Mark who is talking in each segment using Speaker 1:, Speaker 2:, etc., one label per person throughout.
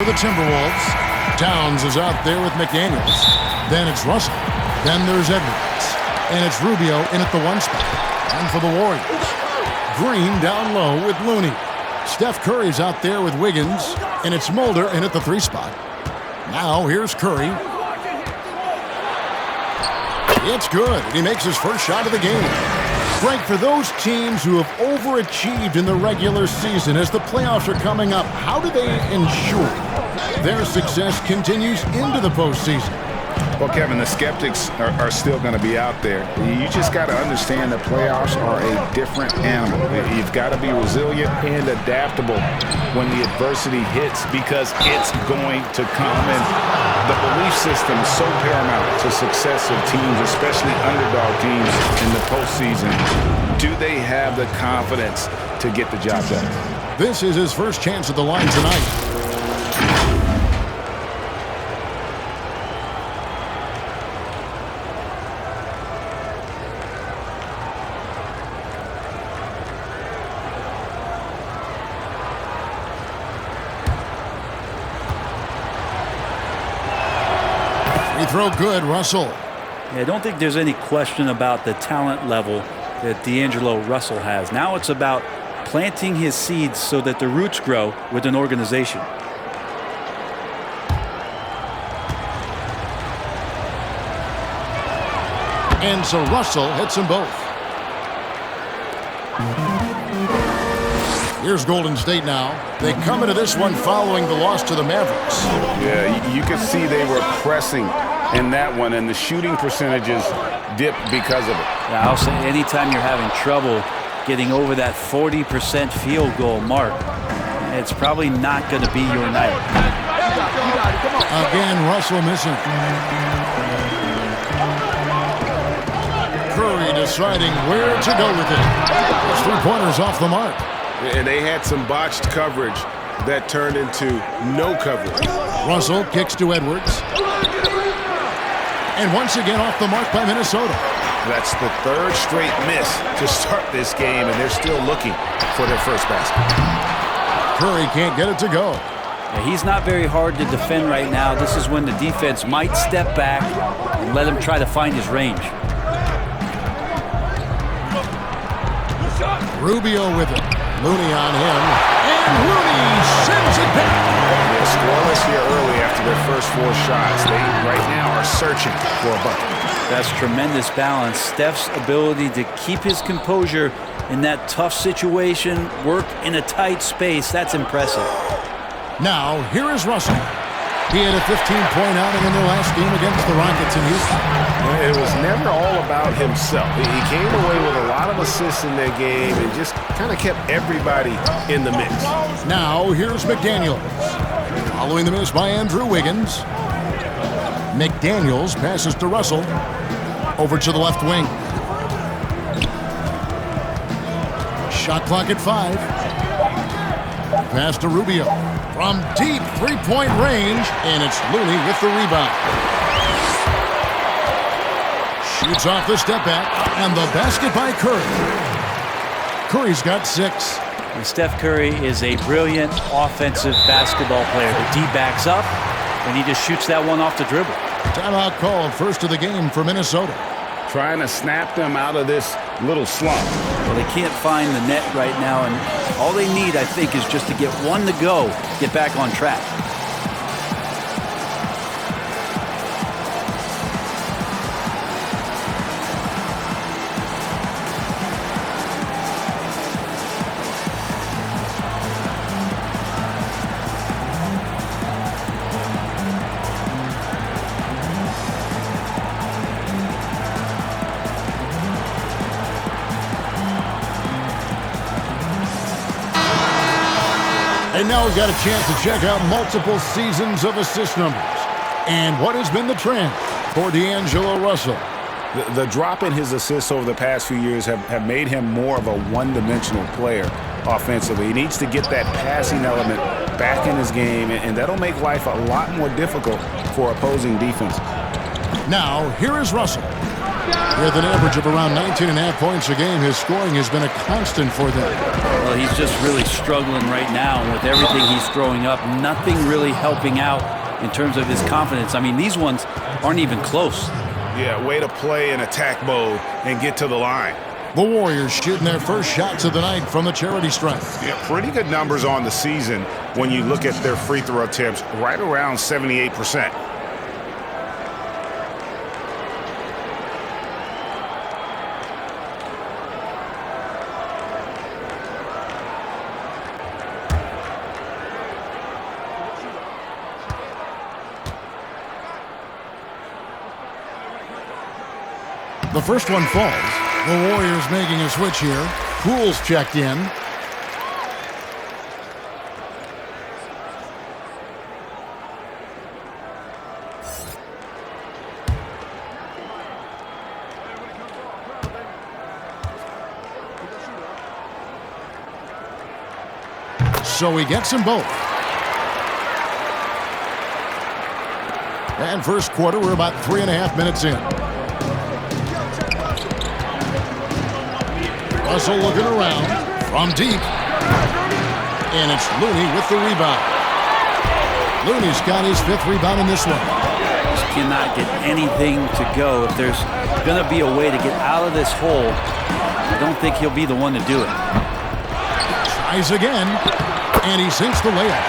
Speaker 1: the Timberwolves. Towns is out there with McDaniels. Then it's Russell. Then there's Edwards. And it's Rubio in at the 1 spot. And for the Warriors, Green down low with Looney. Steph Curry's out there with Wiggins. And it's Mulder in at the 3 spot. Now here's Curry. It's good. He makes his first shot of the game. Frank, for those teams who have overachieved in the regular season, as the playoffs are coming up, how do they ensure their success continues into the postseason?
Speaker 2: Well, Kevin, the skeptics are still going to be out there. You just got to understand the playoffs are a different animal. You've got to be resilient and adaptable when the adversity hits, because it's going to come. And the belief system is so paramount to success of teams, especially underdog teams in the postseason. Do they have the confidence to get the job done?
Speaker 1: This is his first chance at the line tonight. Throw good, Russell.
Speaker 3: Yeah, I don't think there's any question about the talent level that D'Angelo Russell has. Now it's about planting his seeds so that the roots grow with an organization.
Speaker 1: And so Russell hits them both. Here's Golden State now. They come into this one following the loss to the Mavericks.
Speaker 2: Yeah, you could see they were pressing in that one, and the shooting percentages dipped because of it.
Speaker 3: Yeah, I'll say anytime you're having trouble getting over that 40% field goal mark, it's probably not going to be your night.
Speaker 1: Again, Russell missing. Curry deciding where to go with it. Those 3-pointers off the mark.
Speaker 4: And they had some botched coverage that turned into no coverage.
Speaker 1: Russell kicks to Edwards. And once again off the mark by Minnesota.
Speaker 4: That's the 3rd straight miss to start this game, and they're still looking for their first basket.
Speaker 1: Curry can't get it to go.
Speaker 3: Yeah, he's not very hard to defend right now. This is when the defense might step back and let him try to find his range.
Speaker 1: Rubio with it. Looney on him. And Looney sends it back.
Speaker 4: They're scoreless here early after their first 4 shots. They right now are searching for a bucket.
Speaker 3: That's tremendous balance. Steph's ability to keep his composure in that tough situation, work in a tight space, that's impressive.
Speaker 1: Now, here is Russell. He had a 15-point outing in their last game against the Rockets in Houston.
Speaker 4: It was never all about himself. He came away with a lot of assists in their game and just kind of kept everybody in the mix.
Speaker 1: Now, here's McDaniels. Following the miss by Andrew Wiggins. McDaniels passes to Russell. Over to the left wing. Shot clock at 5. Pass to Rubio. From deep 3-point range, and it's Looney with the rebound. Shoots off the step back, and the basket by Curry. Curry's got 6.
Speaker 3: And Steph Curry is a brilliant offensive basketball player. The D backs up, and he just shoots that one off the dribble.
Speaker 1: Timeout called, first of the game for Minnesota.
Speaker 2: Trying to snap them out of this little slump.
Speaker 3: Well, they can't find the net right now, and all they need, I think, is just to get one to go, get back on track.
Speaker 1: And now we've got a chance to check out multiple seasons of assist numbers. And what has been the trend for D'Angelo Russell?
Speaker 2: The drop in his assists over the past few years have made him more of a one-dimensional player offensively. He needs to get that passing element back in his game, and that'll make life a lot more difficult for opposing defense.
Speaker 1: Now, here is Russell. With an average of around 19.5 points a game, his scoring has been a constant for them.
Speaker 3: Well, he's just really struggling right now. And with everything he's throwing up, nothing really helping out in terms of his confidence. I mean, these ones aren't even close.
Speaker 2: Yeah, way to play in attack mode and get to the line.
Speaker 1: The Warriors shooting their first shots of the night from the charity stripe.
Speaker 2: Yeah, pretty good numbers on the season when you look at their free throw attempts, right around 78%.
Speaker 1: The first one falls. The Warriors making a switch here. Poole's checked in. So he gets them both. And first quarter, we're about 3.5 minutes in. Russell looking around from deep. And it's Looney with the rebound. Looney's got his 5th rebound in this one.
Speaker 3: Just cannot get anything to go. If there's going to be a way to get out of this hole, I don't think he'll be the one to do it.
Speaker 1: Tries again, and he sinks the layup.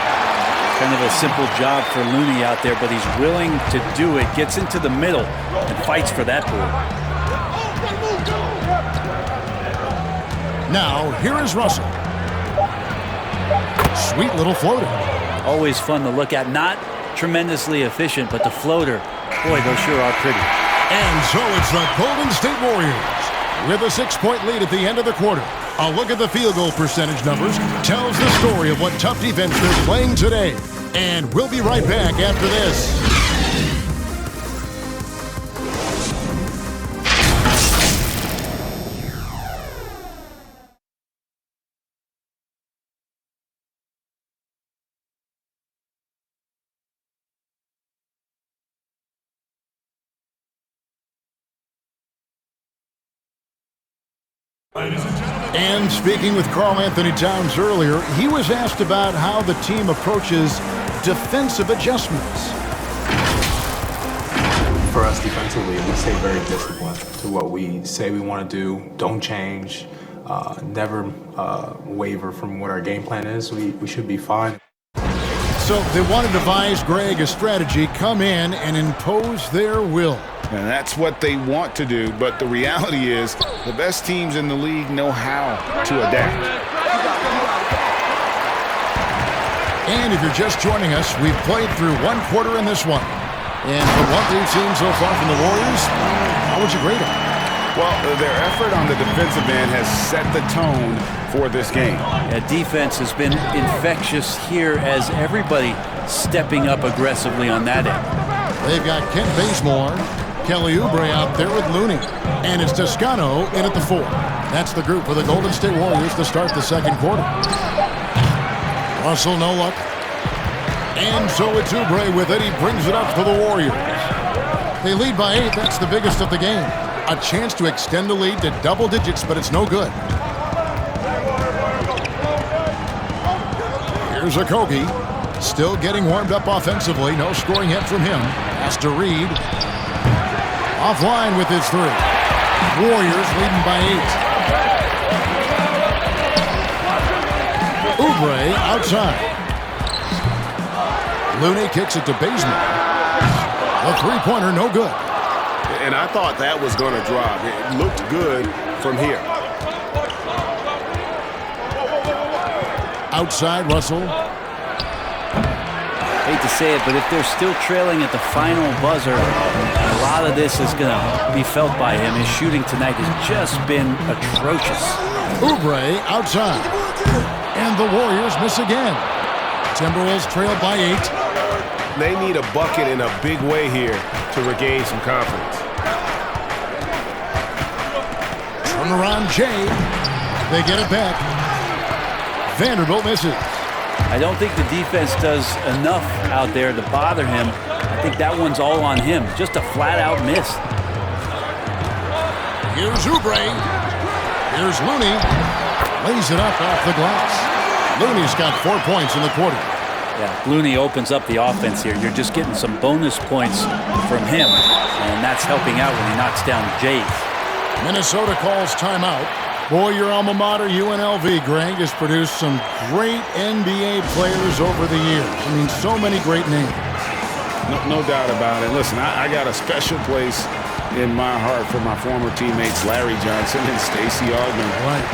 Speaker 3: Kind of a simple job for Looney out there, but he's willing to do it. Gets into the middle and fights for that board.
Speaker 1: Now, here is Russell. Sweet little floater.
Speaker 3: Always fun to look at. Not tremendously efficient, but the floater, boy, those sure are pretty.
Speaker 1: And so it's the Golden State Warriors with a 6-point lead at the end of the quarter. A look at the field goal percentage numbers tells the story of what tough defense they're playing today. And we'll be right back after this. And speaking with Karl Anthony Towns earlier, he was asked about how the team approaches defensive adjustments.
Speaker 5: For us defensively, we stay very disciplined to what we say we want to do. Don't change, never waver from what our game plan is. We should be fine.
Speaker 1: So they want to devise Greg a strategy, come in and impose their will.
Speaker 2: And that's what they want to do, but the reality is the best teams in the league know how to adapt.
Speaker 1: And if you're just joining us, we've played through one quarter in this one. And from what we've seen so far from the Warriors, how would you grade them?
Speaker 2: Well, their effort on the defensive end has set the tone for this game.
Speaker 3: Yeah, defense has been infectious here as everybody stepping up aggressively on that end.
Speaker 1: They've got Kent Bazemore, Kelly Oubre out there with Looney. And it's Toscano in at the 4. That's the group for the Golden State Warriors to start the second quarter. Russell, no luck. And so it's Oubre with it. He brings it up for the Warriors. They lead by 8. That's the biggest of the game. A chance to extend the lead to double digits, but it's no good. Here's Okogie. Still getting warmed up offensively. No scoring yet from him. Has to Reed. Offline with his 3. Warriors leading by 8. Oubre outside. Looney kicks it to Bazemore. The 3-pointer no good.
Speaker 4: And I thought that was going to drop. It looked good from here.
Speaker 1: Outside, Russell.
Speaker 3: Hate to say it, but if they're still trailing at the final buzzer, a lot of this is going to be felt by him. His shooting tonight has just been atrocious.
Speaker 1: Oubre outside. And the Warriors miss again. Timberwolves trail by 8.
Speaker 4: They need a bucket in a big way here to regain some confidence.
Speaker 1: Turn around, Jay. They get it back. Vanderbilt misses.
Speaker 3: I don't think the defense does enough out there to bother him. I think that one's all on him. Just a flat-out miss.
Speaker 1: Here's Oubre. Here's Looney. Lays it up off the glass. Looney's got 4 points in the quarter.
Speaker 3: Yeah, Looney opens up the offense here. You're just getting some bonus points from him, and that's helping out when he knocks down Jays.
Speaker 1: Minnesota calls timeout. Boy, your alma mater, UNLV, Greg, has produced some great NBA players over the years. I mean, so many great names.
Speaker 2: No doubt about it. Listen, I got a special place in my heart for my former teammates Larry Johnson and Stacey Augmon.
Speaker 1: Right.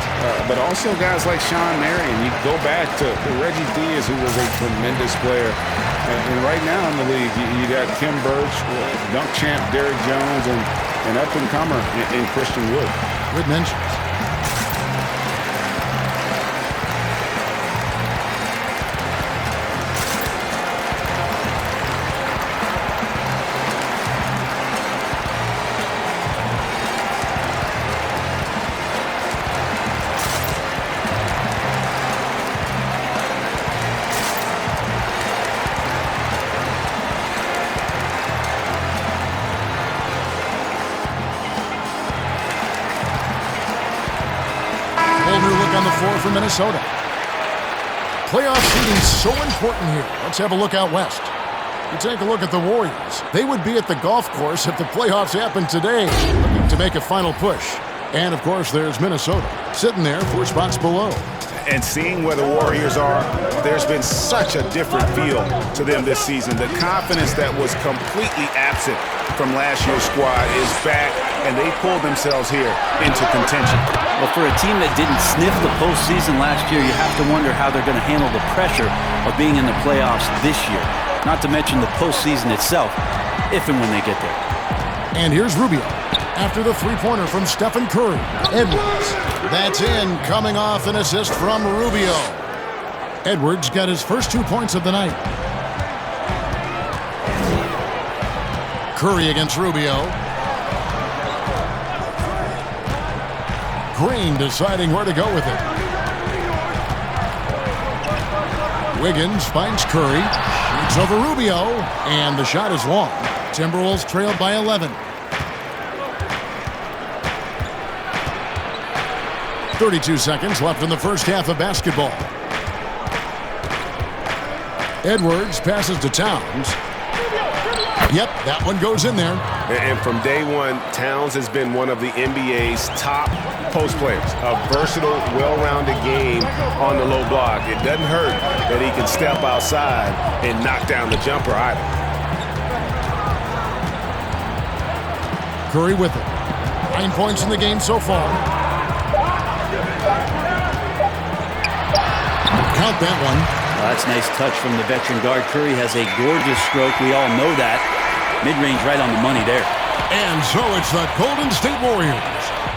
Speaker 2: But also guys like Sean Marion. You go back to Reggie Diaz, who was a tremendous player. And right now in the league, you got Kim Birch, dunk champ Derrick Jones, and up-and-comer in Christian Wood.
Speaker 1: Good mentions. On the floor for Minnesota. Playoff seeding so important here. Let's have a look out west. You take a look at the Warriors. They would be at the golf course if the playoffs happened today, looking to make a final push. And, of course, there's Minnesota, sitting there 4 spots below.
Speaker 2: And seeing where the Warriors are, there's been such a different feel to them this season. The confidence that was completely absent from last year's squad is back, and they pulled themselves here into contention.
Speaker 3: Well, for a team that didn't sniff the postseason last year, you have to wonder how they're going to handle the pressure of being in the playoffs this year. Not to mention the postseason itself, if and when they get there.
Speaker 1: And here's Rubio after the three-pointer from Stephen Curry. Edwards. That's in, coming off an assist from Rubio. Edwards got his first 2 points of the night. Curry against Rubio. Green deciding where to go with it. Wiggins finds Curry. Shoots over Rubio. And the shot is long. Timberwolves trailed by 11. 32 seconds left in the first half of basketball. Edwards passes to Towns. Yep, that one goes in there.
Speaker 4: And from day one, Towns has been one of the NBA's top post players. A versatile, well-rounded game on the low block. It doesn't hurt that he can step outside and knock down the jumper either.
Speaker 1: Curry with it. 9 points in the game so far. Count that one.
Speaker 3: Well, that's a nice touch from the veteran guard. Curry has a gorgeous stroke. We all know that. Mid-range right on the money there.
Speaker 1: And so it's the Golden State Warriors.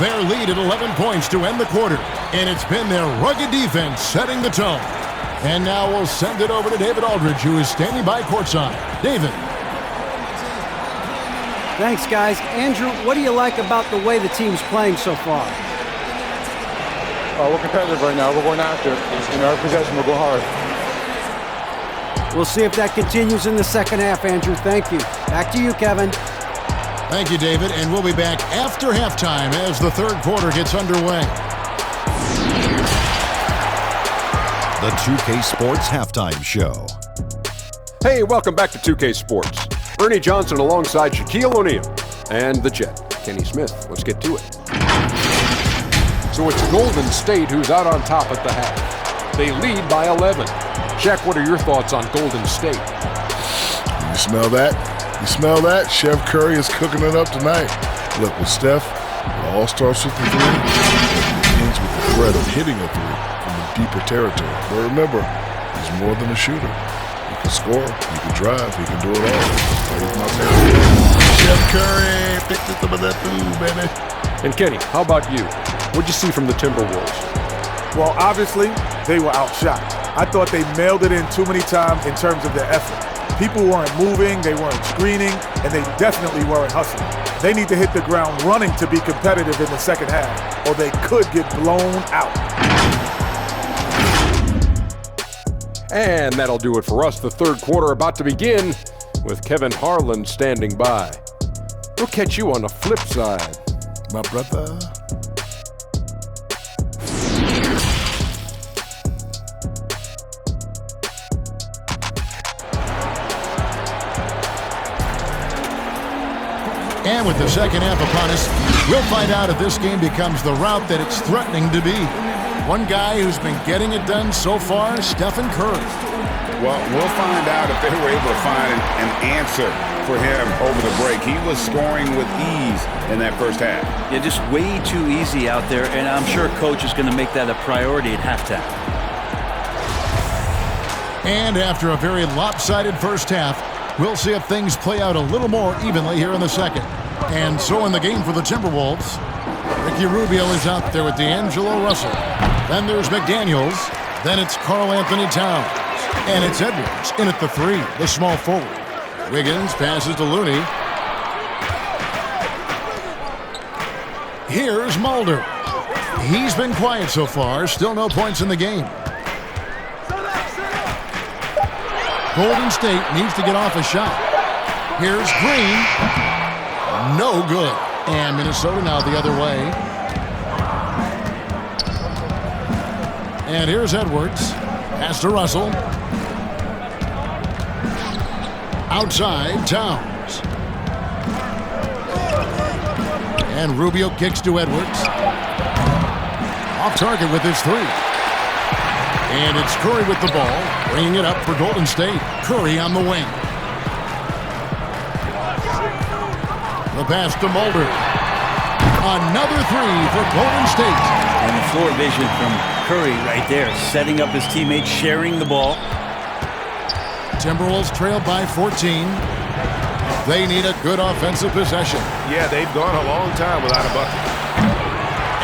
Speaker 1: Their lead at 11 points to end the quarter. And it's been their rugged defense setting the tone. And now we'll send it over to David Aldridge, who is standing by courtside. David.
Speaker 6: Thanks, guys. Andrew, what do you like about the way the team's playing so far?
Speaker 7: We're competitive right now. We're going after it. In our possession, we'll go hard.
Speaker 6: We'll see if that continues in the second half, Andrew. Thank you. Back to you, Kevin.
Speaker 1: Thank you, David. And we'll be back after halftime as the third quarter gets underway.
Speaker 8: The 2K Sports Halftime Show.
Speaker 9: Hey, welcome back to 2K Sports. Ernie Johnson alongside Shaquille O'Neal and the Jet, Kenny Smith. Let's get to it. So it's Golden State who's out on top at the half. They lead by 11. Shaq, what are your thoughts on Golden State?
Speaker 10: You smell that? You smell that? Chef Curry is cooking it up tonight. Look, with Steph, it all starts with the three. It ends with the threat of hitting a three from the deeper territory. But remember, he's more than a shooter. He can score, he can drive, he can do it all. Chef Curry, picked some of that food, baby.
Speaker 9: And Kenny, how about you? What'd you see from the Timberwolves?
Speaker 7: Well, obviously, they were outshot. I thought they mailed it in too many times in terms of their effort. People weren't moving, they weren't screening, and they definitely weren't hustling. They need to hit the ground running to be competitive in the second half, or they could get blown out.
Speaker 9: And that'll do it for us. The third quarter about to begin with Kevin Harlan standing by. We'll catch you on the flip side.
Speaker 10: my brother.
Speaker 1: And with the second half upon us, we'll find out if this game becomes the route that it's threatening to be. One guy who's been getting it done so far, Stephen Curry.
Speaker 2: Well, we'll find out if they were able to find an answer for him over the break. He was scoring with ease in that first half.
Speaker 3: Yeah, just way too easy out there, and I'm sure Coach is going to make that a priority at halftime.
Speaker 1: And after a very lopsided first half, we'll see if things play out a little more evenly here in the second. And so in the game for the Timberwolves, Ricky Rubio is out there with D'Angelo Russell. Then there's McDaniels. Then it's Karl Anthony Towns. And it's Edwards in at the three, the small forward. Wiggins passes to Looney. Here's Mulder. He's been quiet so far. Still no points in the game. Golden State needs to get off a shot. Here's Green. No good. And Minnesota now the other way. And here's Edwards. Pass to Russell. Outside, Towns. And Rubio kicks to Edwards. Off target with his three. And it's Curry with the ball, bringing it up for Golden State. Curry on the wing. The pass to Mulder. Another three for Golden State.
Speaker 3: And the floor vision from Curry right there, setting up his teammates, sharing the ball.
Speaker 1: Timberwolves trail by 14. They need a good offensive possession.
Speaker 4: Yeah, they've gone a long time without a bucket.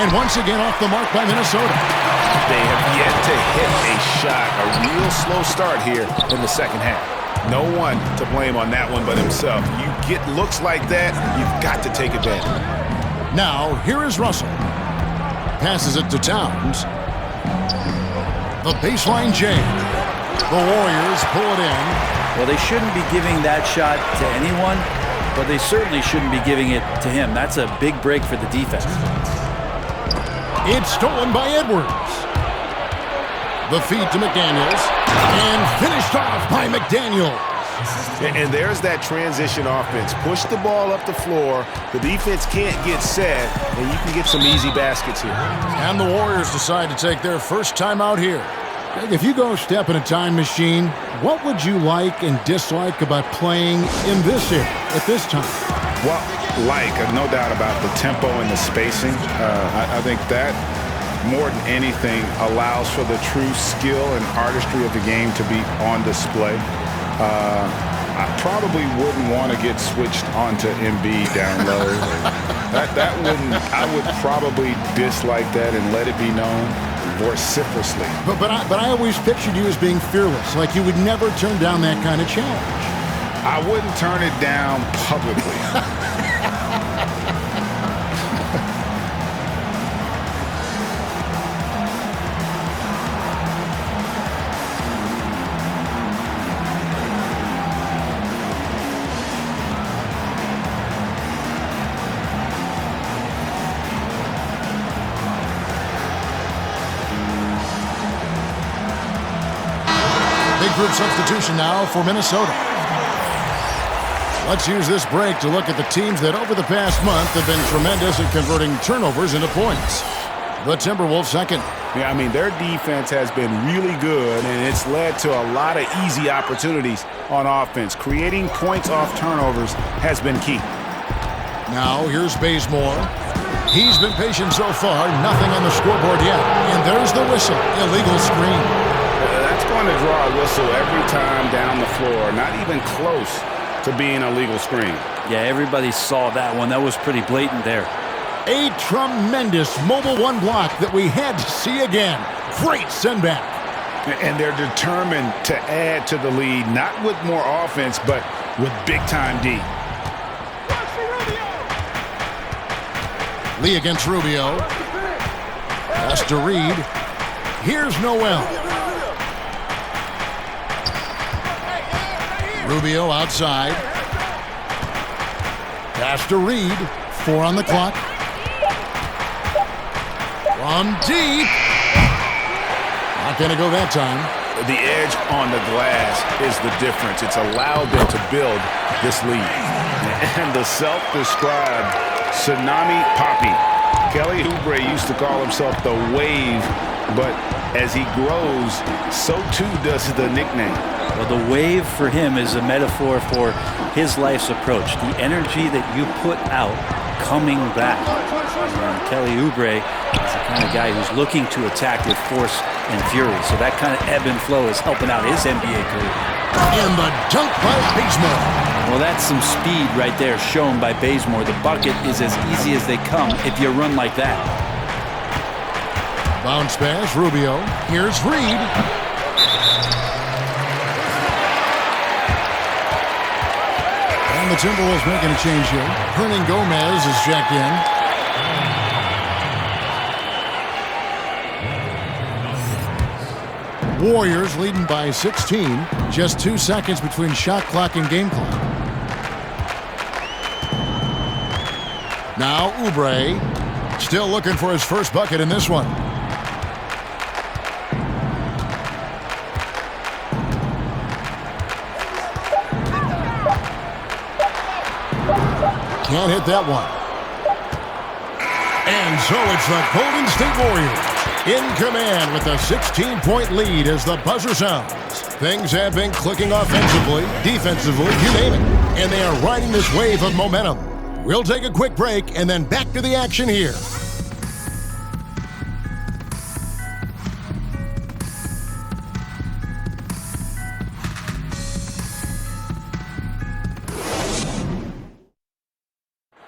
Speaker 1: And once again off the mark by Minnesota.
Speaker 4: They have yet to hit a shot, a real slow start here in the second half. No one to blame on that one but himself. You get looks like that, you've got to take advantage.
Speaker 1: Now, here is Russell. Passes it to Towns. The baseline jam. The Warriors pull it in.
Speaker 3: Well, they shouldn't be giving that shot to anyone, but they certainly shouldn't be giving it to him. That's a big break for the defense.
Speaker 1: It's stolen by Edwards. The feed to McDaniels. And finished off by McDaniels.
Speaker 4: And there's that transition offense. Push the ball up the floor. The defense can't get set, and you can get some easy baskets here.
Speaker 1: And the Warriors decide to take their first time out here. If you go step in a time machine, what would you like and dislike about playing in this era at this time?
Speaker 2: Well, no doubt about the tempo and the spacing. I think that, more than anything, allows for the true skill and artistry of the game to be on display. I probably wouldn't want to get switched onto Embiid down low. I would probably dislike that and let it be known vociferously.
Speaker 1: But I always pictured you as being fearless, like you would never turn down that kind of challenge.
Speaker 2: I wouldn't turn it down publicly.
Speaker 1: Group substitution now for Minnesota. Let's use this break to look at the teams that over the past month have been tremendous at converting turnovers into points. The Timberwolves second.
Speaker 4: Yeah, I mean, their defense has been really good, and it's led to a lot of easy opportunities on offense. Creating points off turnovers has been key.
Speaker 1: Now, here's Bazemore. He's been patient so far, nothing on the scoreboard yet. And there's the whistle, illegal screen.
Speaker 4: That's going to draw a whistle every time down the floor. Not even close to being a legal screen.
Speaker 3: Yeah, everybody saw that one. That was pretty blatant there.
Speaker 1: A tremendous mobile one block that we had to see again. Great send back.
Speaker 2: And they're determined to add to the lead, not with more offense, but with big-time D.
Speaker 1: Lee against Rubio. Pass to Reed. Here's Noel. Rubio outside. Pass to Reed. 4 on the clock. From deep. Not going to go that time.
Speaker 2: The edge on the glass is the difference. It's allowed them to build this lead. And the self-described Tsunami Poppy. Kelly Oubre used to call himself the Wave, but as he grows, so too does the nickname.
Speaker 3: Well, the wave for him is a metaphor for his life's approach. The energy that you put out coming back. And Kelly Oubre is the kind of guy who's looking to attack with force and fury. So that kind of ebb and flow is helping out his NBA career.
Speaker 1: And the dunk by Bazemore.
Speaker 3: Well, that's some speed right there shown by Bazemore. The bucket is as easy as they come if you run like that.
Speaker 1: Bounce pass, Rubio. Here's Reed. And the Timberwolves making a change here. Hernan Gomez is checked in. Warriors leading by 16. Just 2 seconds between shot clock and game clock. Now Oubre still looking for his first bucket in this one. Can't hit that one. And so it's the Golden State Warriors in command with a 16-point lead as the buzzer sounds. Things have been clicking offensively, defensively, you name it. And they are riding this wave of momentum. We'll take a quick break and then back to the action here.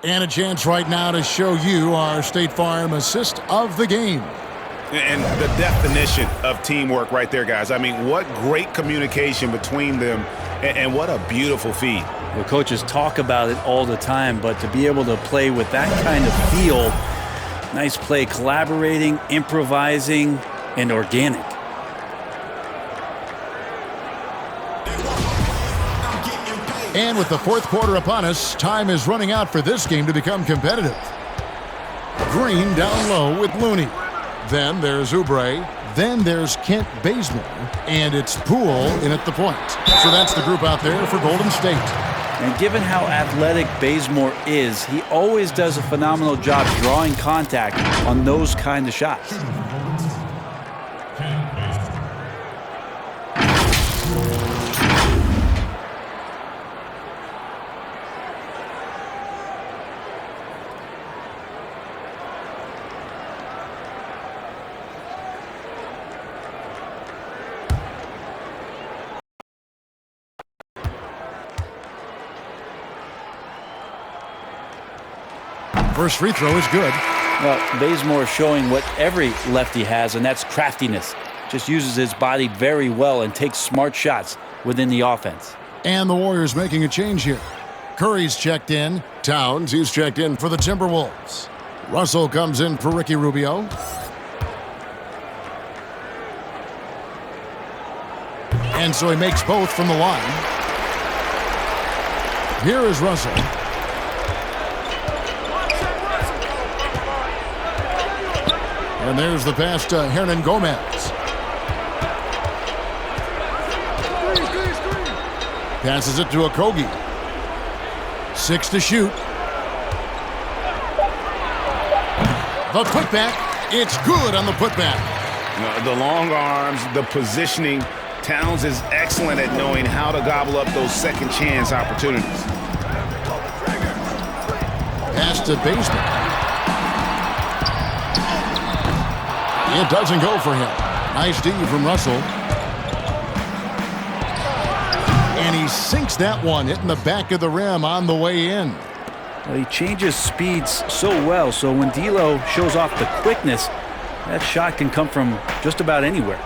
Speaker 1: And a chance right now to show you our State Farm assist of the game.
Speaker 2: And the definition of teamwork right there, guys. I mean, what great communication between them, and what a beautiful feed.
Speaker 3: Well, coaches talk about it all the time, but to be able to play with that kind of feel, nice play, collaborating, improvising, and organic.
Speaker 1: And with the fourth quarter upon us, time is running out for this game to become competitive. Green down low with Looney. Then there's Oubre. Then there's Kent Bazemore. And it's Poole in at the point. So that's the group out there for Golden State.
Speaker 3: And given how athletic Bazemore is, he always does a phenomenal job drawing contact on those kind of shots.
Speaker 1: First free throw is good.
Speaker 3: Well, Bazemore is showing what every lefty has, and that's craftiness. Just uses his body very well and takes smart shots within the offense.
Speaker 1: And the Warriors making a change here. Curry's checked in. Towns, he's checked in for the Timberwolves. Russell comes in for Ricky Rubio. And so he makes both from the line. Here is Russell. And there's the pass to Hernan Gomez. Passes it to Okogie. 6 to shoot. The putback. It's good on the putback.
Speaker 2: The long arms, the positioning. Towns is excellent at knowing how to gobble up those second chance opportunities.
Speaker 1: Pass to Bazemore. It doesn't go for him. Nice D from Russell. And he sinks that one, hitting the back of the rim on the way in.
Speaker 3: Well, he changes speeds so well, so when D'Lo shows off the quickness, that shot can come from just about anywhere.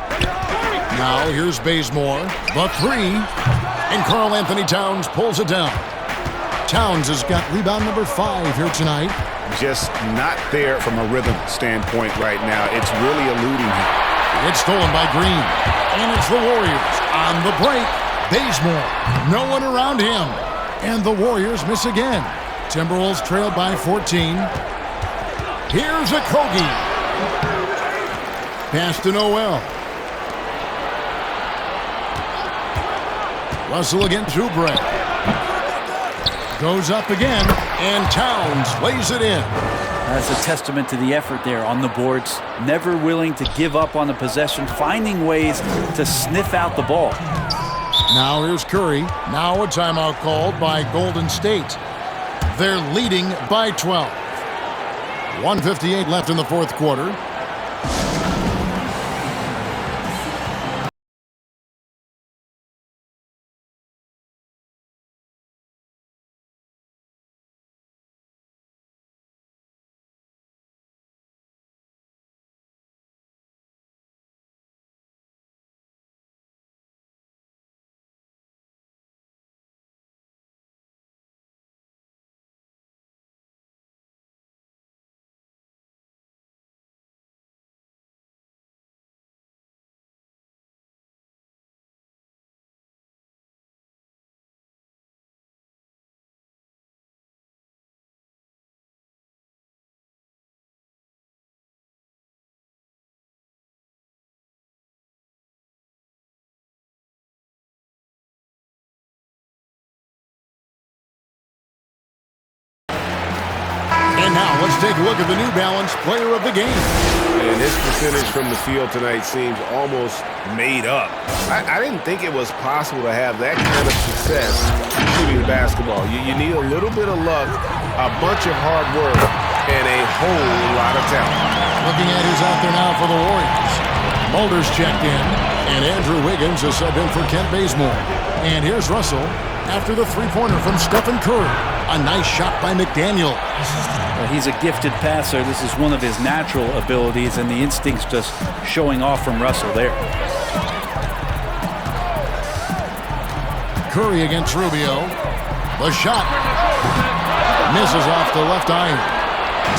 Speaker 1: Now here's Bazemore, the three, and Karl Anthony Towns pulls it down. Towns has got rebound number 5 here tonight.
Speaker 2: Just not there from a rhythm standpoint right now. It's really eluding him.
Speaker 1: It's stolen by Green. And it's the Warriors on the break. Bazemore, no one around him. And the Warriors miss again. Timberwolves trailed by 14. Here's Okogie. Pass to Noel. Russell against Oubre. Goes up again, and Towns lays it in.
Speaker 3: That's a testament to the effort there on the boards. Never willing to give up on the possession, finding ways to sniff out the ball.
Speaker 1: Now here's Curry. Now a timeout called by Golden State. They're leading by 12. 1:58 left in the fourth quarter. And now let's take a look at the New Balance Player of the Game.
Speaker 4: And his percentage from the field tonight seems almost made up. I didn't think it was possible to have that kind of success shooting the basketball. You need a little bit of luck, a bunch of hard work, and a whole lot of talent.
Speaker 1: Looking at who's out there now for the Warriors. Mulder's checked in, and Andrew Wiggins is subbed in for Kent Bazemore. And here's Russell after the three-pointer from Stephen Curry. A nice shot by McDaniel.
Speaker 3: Well, he's a gifted passer. This is one of his natural abilities, and the instincts just showing off from Russell there.
Speaker 1: Curry against Rubio. The shot misses off the left iron.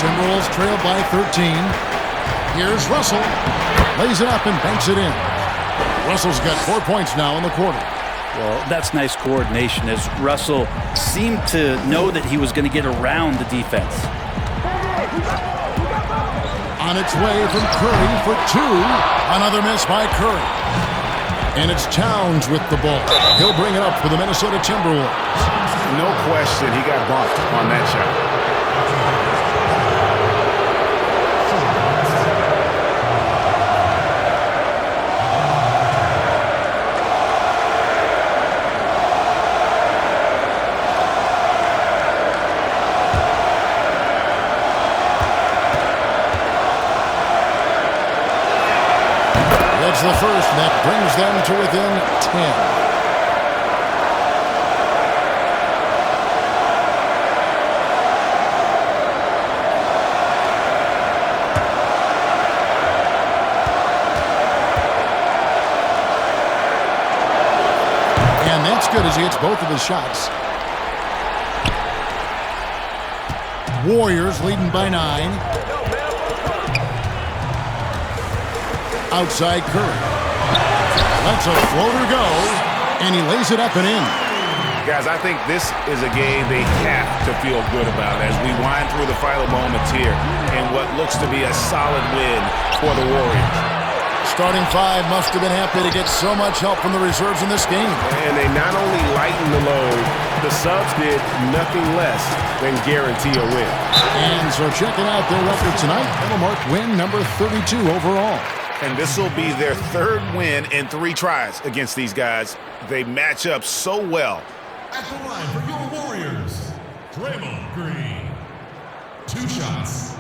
Speaker 1: Timberwolves trail by 13. Here's Russell. Lays it up and banks it in. Russell's got 4 points now in the quarter.
Speaker 3: Well, that's nice coordination as Russell seemed to know that he was going to get around the defense.
Speaker 1: On its way from Curry for two. Another miss by Curry. And it's Towns with the ball. He'll bring it up for the Minnesota Timberwolves.
Speaker 4: No question he got bumped on that shot.
Speaker 1: The first that brings them to within 10. And that's good as he hits both of his shots. Warriors leading by 9. Outside Curry. Lets a floater go, and he lays it up and in.
Speaker 4: Guys, I think this is a game they have to feel good about as we wind through the final moments here in what looks to be a solid win for the Warriors.
Speaker 1: Starting five must have been happy to get so much help from the reserves in this game.
Speaker 4: And they not only lightened the load, the subs did nothing less than guarantee a win.
Speaker 1: And so checking out their record tonight, that'll mark win number 32 overall.
Speaker 4: And this will be their third win in 3 tries against these guys. They match up so well.
Speaker 11: At the line for your Warriors, Draymond Green. 2 shots.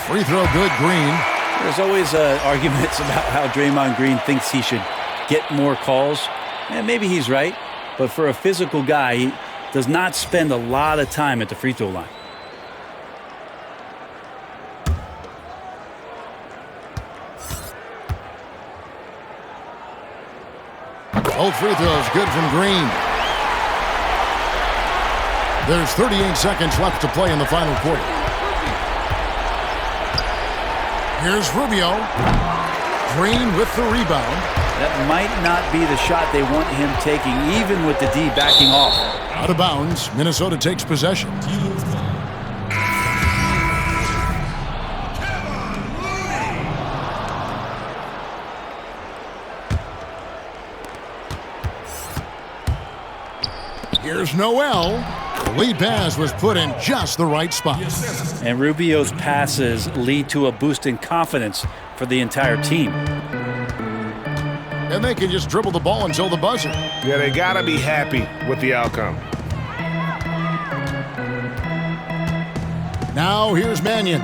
Speaker 1: Free throw good, Green.
Speaker 3: There's always arguments about how Draymond Green thinks he should get more calls. And maybe he's right, but for a physical guy, he does not spend a lot of time at the free throw line.
Speaker 1: Both free throws good from Green. There's 38 seconds left to play in the final quarter. Here's Rubio. Green with the rebound.
Speaker 3: That might not be the shot they want him taking, even with the D backing off.
Speaker 1: Out of bounds, Minnesota takes possession. Here's Noel. The lead pass was put in just the right spot.
Speaker 3: And Rubio's passes lead to a boost in confidence for the entire team.
Speaker 1: And they can just dribble the ball until the buzzer.
Speaker 4: Yeah, they got to be happy with the outcome.
Speaker 1: Now here's Mannion.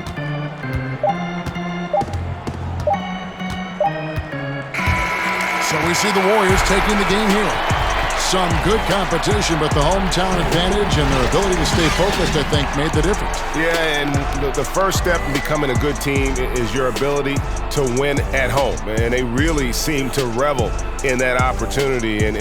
Speaker 1: So we see the Warriors taking the game here. Some good competition, but the hometown advantage and their ability to stay focused, I think, made the difference.
Speaker 4: Yeah, and the first step in becoming a good team is your ability to win at home. And they really seem to revel in that opportunity. And